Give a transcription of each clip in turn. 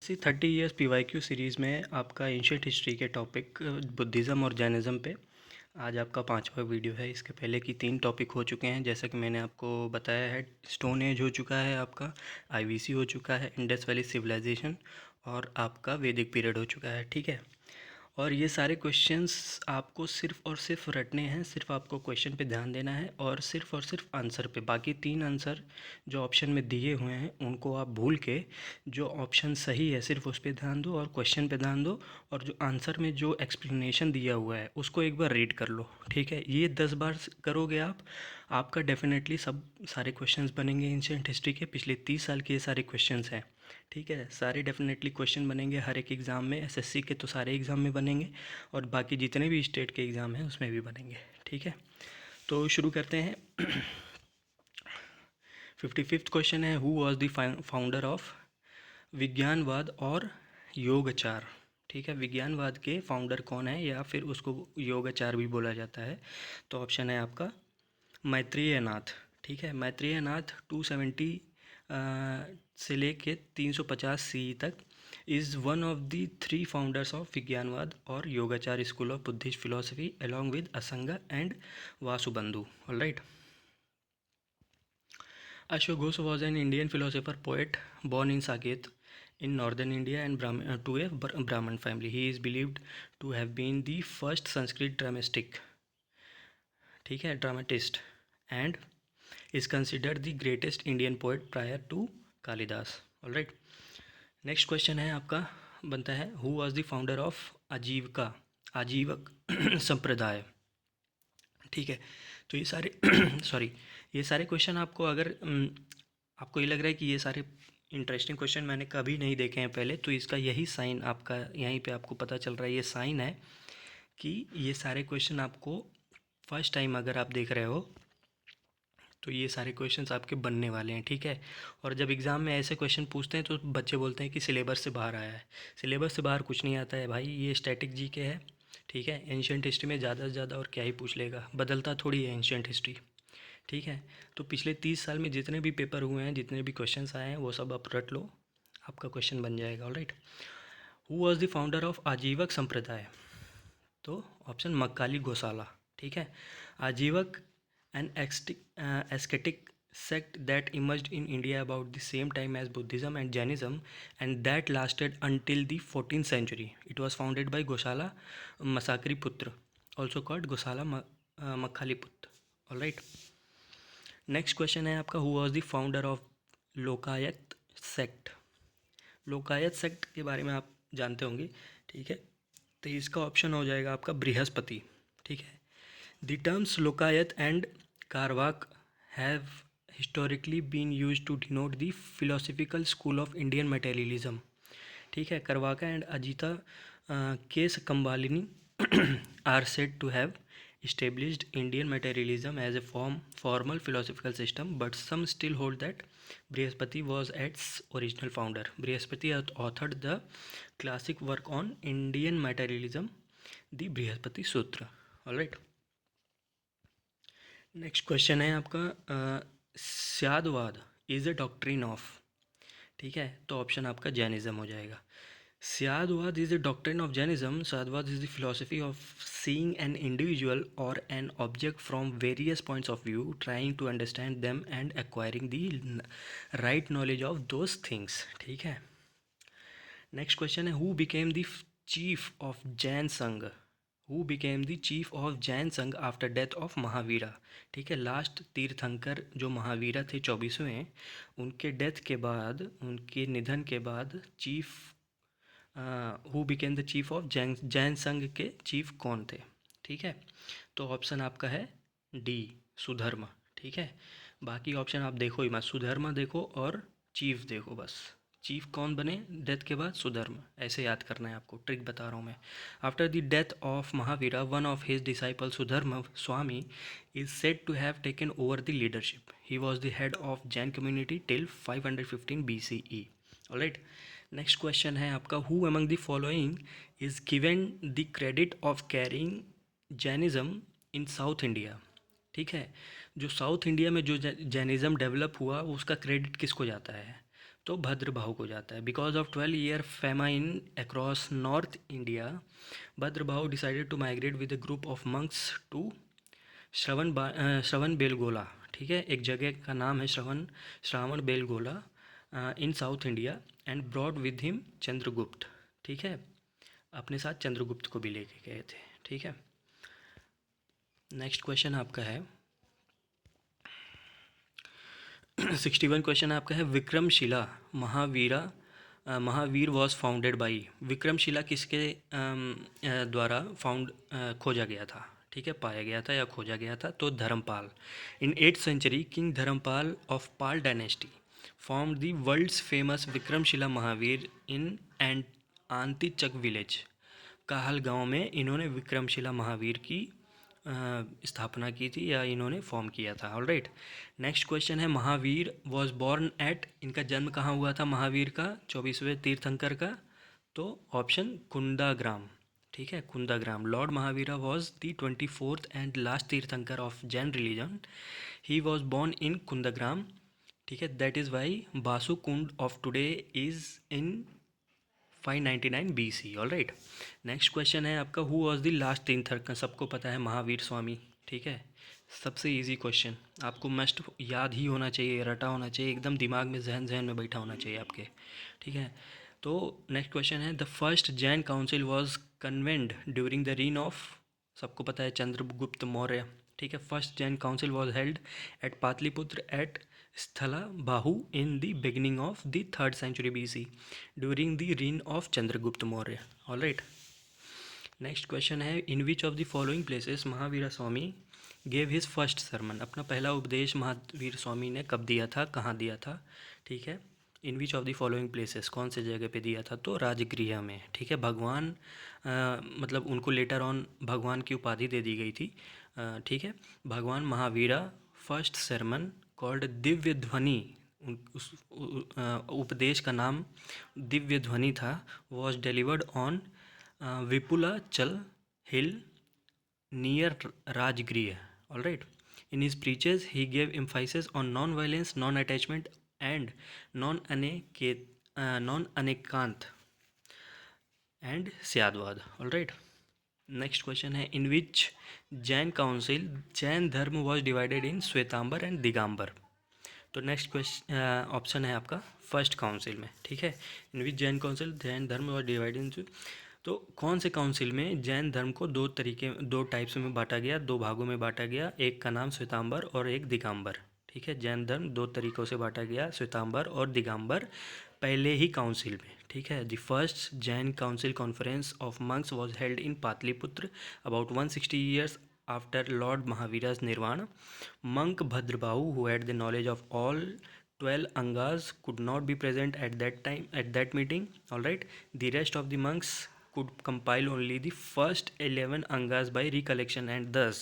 इसी 30 years PYQ series में आपका एंशिएंट हिस्ट्री के टॉपिक बुद्धिज़्म और जैनिज़्म पे आज आपका 5वां वीडियो है। इसके पहले की 3 टॉपिक हो चुके हैं, जैसा कि मैंने आपको बताया है। स्टोन एज हो चुका है आपका, आईवीसी हो चुका है, इंडस वैली सिविलाइजेशन और आपका वैदिक पीरियड हो चुका है। ठीक है, और ये सारे क्वेश्चंस आपको सिर्फ़ और सिर्फ रटने हैं। सिर्फ आपको क्वेश्चन पे ध्यान देना है और सिर्फ आंसर पे। बाकी 3 आंसर जो ऑप्शन में दिए हुए हैं उनको आप भूल के जो ऑप्शन सही है सिर्फ उस पे ध्यान दो और क्वेश्चन पे ध्यान दो, और जो आंसर में जो एक्सप्लेनेशन दिया हुआ है उसको एक बार रीड कर लो। ठीक है, ये 10 बार करोगे आप, आपका डेफिनेटली सब सारे क्वेश्चंस बनेंगे। एंशिएंट हिस्ट्री के पिछले 30 साल के ये सारे क्वेश्चंस हैं। ठीक है, सारे डेफिनेटली क्वेश्चन बनेंगे हर एक एग्ज़ाम में। एसएससी के तो सारे एग्ज़ाम में बनेंगे और बाकी जितने भी स्टेट के एग्ज़ाम हैं उसमें भी बनेंगे। ठीक है, तो शुरू करते हैं। 55th क्वेश्चन है, who was the founder of Vijnanavada और योगाचार। ठीक है, विज्ञानवाद के फाउंडर कौन है या फिर उसको योगाचार भी बोला जाता है। तो ऑप्शन है आपका मैत्रेय नाथ। ठीक है, मैत्रेय नाथ 270 से लेके 350 सी तक is one of the 3 founders of Vijnanavada और Yogachara school of Buddhist philosophy along with Asanga and Vasubandhu. Alright, Ashok Ghosh was an Indian philosopher poet born in Saket in northern India and to a Brahmin family. He is believed to have been the first Sanskrit dramatist, ठीक है, dramatist, and is considered the greatest Indian poet prior to Kalidas. All right. Next question है आपका बनता है, who was the founder of आजीविका आजीवक संप्रदाय। ठीक है, तो ये सारे सॉरी, ये सारे क्वेश्चन आपको अगर आपको ये लग रहा है कि ये सारे इंटरेस्टिंग क्वेश्चन मैंने कभी नहीं देखे हैं पहले, तो इसका यही साइन आपका यहीं पे आपको पता चल रहा है। ये साइन है कि ये सारे क्वेश्चन आपको फर्स्ट टाइम अगर आप देख रहे हो तो ये सारे क्वेश्चंस आपके बनने वाले हैं। ठीक है, और जब एग्ज़ाम में ऐसे क्वेश्चन पूछते हैं तो बच्चे बोलते हैं कि सिलेबस से बाहर आया है। सिलेबस से बाहर कुछ नहीं आता है भाई, ये स्टैटिक जीके है। ठीक है, एंशिएंट हिस्ट्री में ज़्यादा से ज़्यादा और क्या ही पूछ लेगा, बदलता थोड़ी है एंशिएंट हिस्ट्री। ठीक है, तो पिछले 30 साल में जितने भी पेपर हुए हैं, जितने भी क्वेश्चंस आए हैं, वो सब आप रट लो, आपका क्वेश्चन बन जाएगा। Alright, who was the founder of Ajivika संप्रदाय। तो ऑप्शन मक्काली गोसाला। ठीक है, Ajivika an ascetic sect that emerged in India about the same time as Buddhism and Jainism, and that lasted until the 14th century. It was founded by Gosala Masakriputra, also called Gosala Makhaliputra. All right. Next question है आपका, who was the founder of Lokayat sect. Lokayat sect के बारे में आप जानते होंगे। ठीक है, तो इसका ऑप्शन हो जाएगा आपका बृहस्पति। ठीक है, the terms Lokayata and Charvaka have historically been use to denote the philosophical school of Indian materialism. ठीक है, Charvaka and Ajita Kesakambali are said to have established Indian materialism as a formal philosophical system, but some still hold that Brihaspati was its original founder. Brihaspati authored the classic work on Indian materialism, the Brihaspati Sutra. All right. Next question है आपका, स्यादवाद is a doctrine of. ठीक है, तो option आपका Jainism हो जाएगा। Syadvad is the doctrine of Jainism. Syadvad is the philosophy of seeing an individual or an object from various points of view, trying to understand them and acquiring the right knowledge of those things. ठीक है, next question है, who became the chief of Jain Sangh? Who became the chief of Jain Sangh after death of Mahavira? ठीक है, last तीर्थंकर जो महावीरा थे 24वें, उनके death के बाद, उनके निधन के बाद chief who became the chief of Jain संघ के चीफ कौन थे। ठीक है, तो ऑप्शन आपका है डी, सुधर्मा। ठीक है, बाकी ऑप्शन आप देखो ही मत, सुधर्मा देखो और चीफ देखो बस। चीफ कौन बने डेथ के बाद? सुधर्मा। ऐसे याद करना है आपको, ट्रिक बता रहा हूँ मैं। After the death of Mahavira, one of his disciple Sudharma Swami is said to have taken over the leadership. He was the head of Jain community till 515 BCE। Alright, next question है आपका, who among the following is given the credit of carrying Jainism in south India. ठीक है, जो south India में जो Jainism develop हुआ उसका credit किसको जाता है? तो भद्रबाहु को जाता है। Because of 12 year famine across north India, Bhadrabahu decided to migrate with a group of monks to Shravana Belagola. ठीक है, एक जगह का नाम है Shravana Belagola in south India, and brought with him Chandragupta. ठीक है, अपने साथ चंद्रगुप्त को भी लेके गए थे। ठीक है, नेक्स्ट क्वेश्चन आपका है 61 क्वेश्चन आपका है, Vikramshila Mahavir was founded by. Vikramshila किसके द्वारा खोजा गया था? ठीक है, पाया गया था या खोजा गया था? तो Dharmapala. In 8th century king Dharmapala of Pala dynasty form the world's famous Vikramshila Mahavihara in and Antichak village. Kahal गांव में इन्होंने विक्रमशिला महावीर की स्थापना की थी या इन्होंने फॉर्म किया था। ऑलराइट, नेक्स्ट क्वेश्चन है, महावीर वॉज बॉर्न एट, इनका जन्म कहाँ हुआ था महावीर का, 24वें तीर्थंकर का? तो ऑप्शन कुंदाग्राम। ठीक है, Kundagrama. Lord Mahavira was the 24th and last Tirthankara of Jain religion. He was born in Kundagrama. ठीक है, that is why Basu Kund of today is in 599 BC। All right, next question है आपका, हु वॉज द लास्ट तीर्थंकर? सबको पता है महावीर स्वामी। ठीक है, सबसे इजी क्वेश्चन, आपको मस्ट याद ही होना चाहिए, रटा होना चाहिए, एकदम दिमाग में जहन में बैठा होना चाहिए आपके। ठीक है, तो नेक्स्ट क्वेश्चन है, the first Jain council was convened during the reign of, सबको पता है, चंद्रगुप्त मौर्य। ठीक है, first Jain council was held at Pataliputra at Sthala Bahu in the beginning of the 3rd century BC during the reign of Chandragupta Maurya. All right, next question है, in which of the following places Mahavira Swami gave his first sermon? अपना पहला उपदेश महावीर स्वामी ने कब दिया था, कहाँ दिया था? ठीक है, in which of the following places, कौन से जगह पे दिया था? तो राजगृह में। ठीक है, भगवान मतलब उनको लेटर ऑन भगवान की उपाधि दे दी गई थी। ठीक है, भगवान Mahavira first sermon called Divya ध्वनि, उस उपदेश का नाम दिव्य ध्वनि था, was delivered on Vipulachal hill near Rajgriha. All right. In his preaches, he gave emphasis on non-violence, non-attachment, and non-anekant and Syadvad. All right. Next question है, in which Jain council Jain धर्म was divided in Shvetambar and Digambar? तो next question option है आपका first council में। ठीक है, in which Jain council Jain धर्म was divided in, तो कौन से काउंसिल में जैन धर्म को दो टाइप्स में बांटा गया, दो भागों में बांटा गया, एक का नाम श्वेतांबर और एक दिगंबर। ठीक है, जैन धर्म दो तरीकों से बांटा गया, श्वेतांबर और दिगंबर, पहले ही काउंसिल में। ठीक है, the first Jain council conference of monks was held in Pataliputra about 160 years after Lord Mahavira's nirvana. Monk Bhadrabahu, who had the knowledge of all 12 Angas, could not be present at that meeting. All right, the rest of the monks could compile only the first 11 Angas by recollection, and thus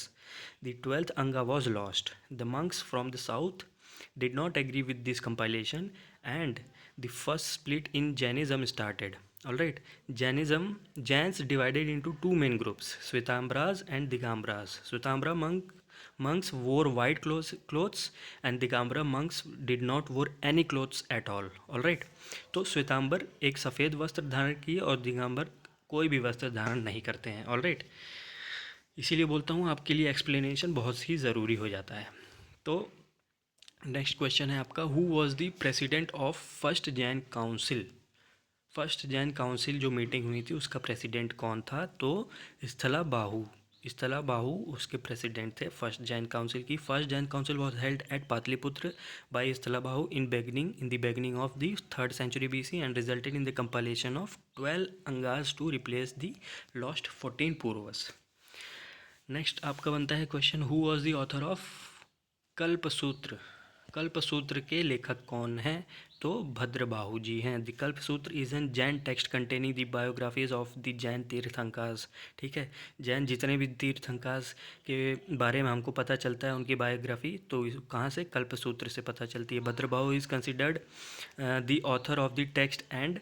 the 12th Anga was lost. The monks from the south did not agree with this compilation, and the first split in Jainism started. Alright, Jains divided into two main groups, Svetambras and Digambras. Svetambra monks wore white clothes and Digambra monks did not wear any clothes at all. Alright, तो श्वेतांबर एक सफ़ेद वस्त्र धारण किए और दिगंबर कोई भी वस्त्र धारण नहीं करते हैं। ऑलराइट, इसीलिए बोलता हूँ आपके लिए एक्सप्लेनेशन बहुत ही ज़रूरी हो जाता है। तो नेक्स्ट क्वेश्चन है आपका, who was the president of first Jain council? First Jain council जो मीटिंग हुई थी उसका प्रेसिडेंट कौन था? तो स्थला बाहु उसके प्रेसिडेंट थे फर्स्ट जैन काउंसिल की। First Jain council was held at Pataliputra by Sthala Bahu in the beginning of the 3rd century BC and resulted in the compilation of 12 Angas to replace the lost 14 Purvas. Next आपका बनता है question, who was the author of Kalpasutra? Kalpasutra के लेखक कौन हैं? तो भद्रबाहु जी हैं। The Kalpasutra is an Jain text containing the biographies of the Jain tirthankaras. ठीक है, जैन जितने भी तीर्थंकर्स के बारे में हमको पता चलता है उनकी बायोग्राफी, तो कहाँ से? कल्पसूत्र से पता चलती है। Bhadrabahu is considered the author of the text and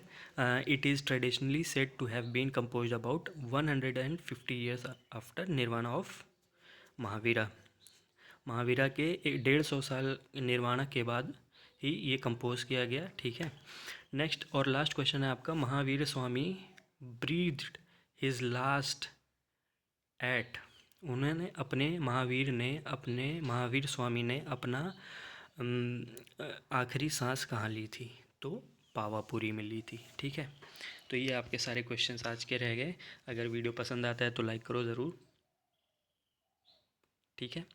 it is traditionally said to have been composed about 150 years after nirvana of Mahavira. Mahavira के 150 साल निर्वाणा के बाद ही ये कंपोज किया गया, ठीक है। नेक्स्ट और लास्ट क्वेश्चन है आपका, Mahavira Swami breathed his last at, Mahavira Swami ने अपना आखिरी सांस कहाँ ली थी? तो पावापुरी में ली थी, ठीक है। तो ये आपके सारे क्वेश्चंस आज के रह गए। अगर वीडियो पसंद आता है तो लाइक करो ज़रूर, ठीक है।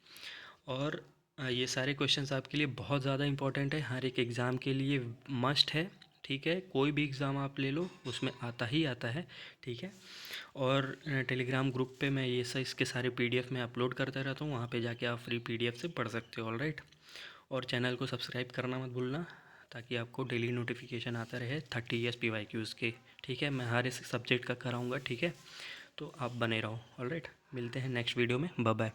और ये सारे क्वेश्चंस आपके लिए बहुत ज़्यादा इंपॉर्टेंट है, हर एक एग्ज़ाम के लिए मस्ट है, ठीक है। कोई भी एग्ज़ाम आप ले लो उसमें आता ही आता है, ठीक है। और टेलीग्राम ग्रुप पे मैं ये सब इसके सारे पीडीएफ में अपलोड करता रहता हूँ, वहाँ पे जाके आप फ्री पीडीएफ से पढ़ सकते हो, ऑलराइट। और चैनल को सब्सक्राइब करना मत भूलना, ताकि आपको डेली नोटिफिकेशन आता रहे 30 ईयर्स PYQs के, ठीक है। मैं हर इस सब्जेक्ट का कराऊँगा, ठीक है। तो आप बने रहो, ऑलराइट। मिलते हैं नेक्स्ट वीडियो में, बाय बाय।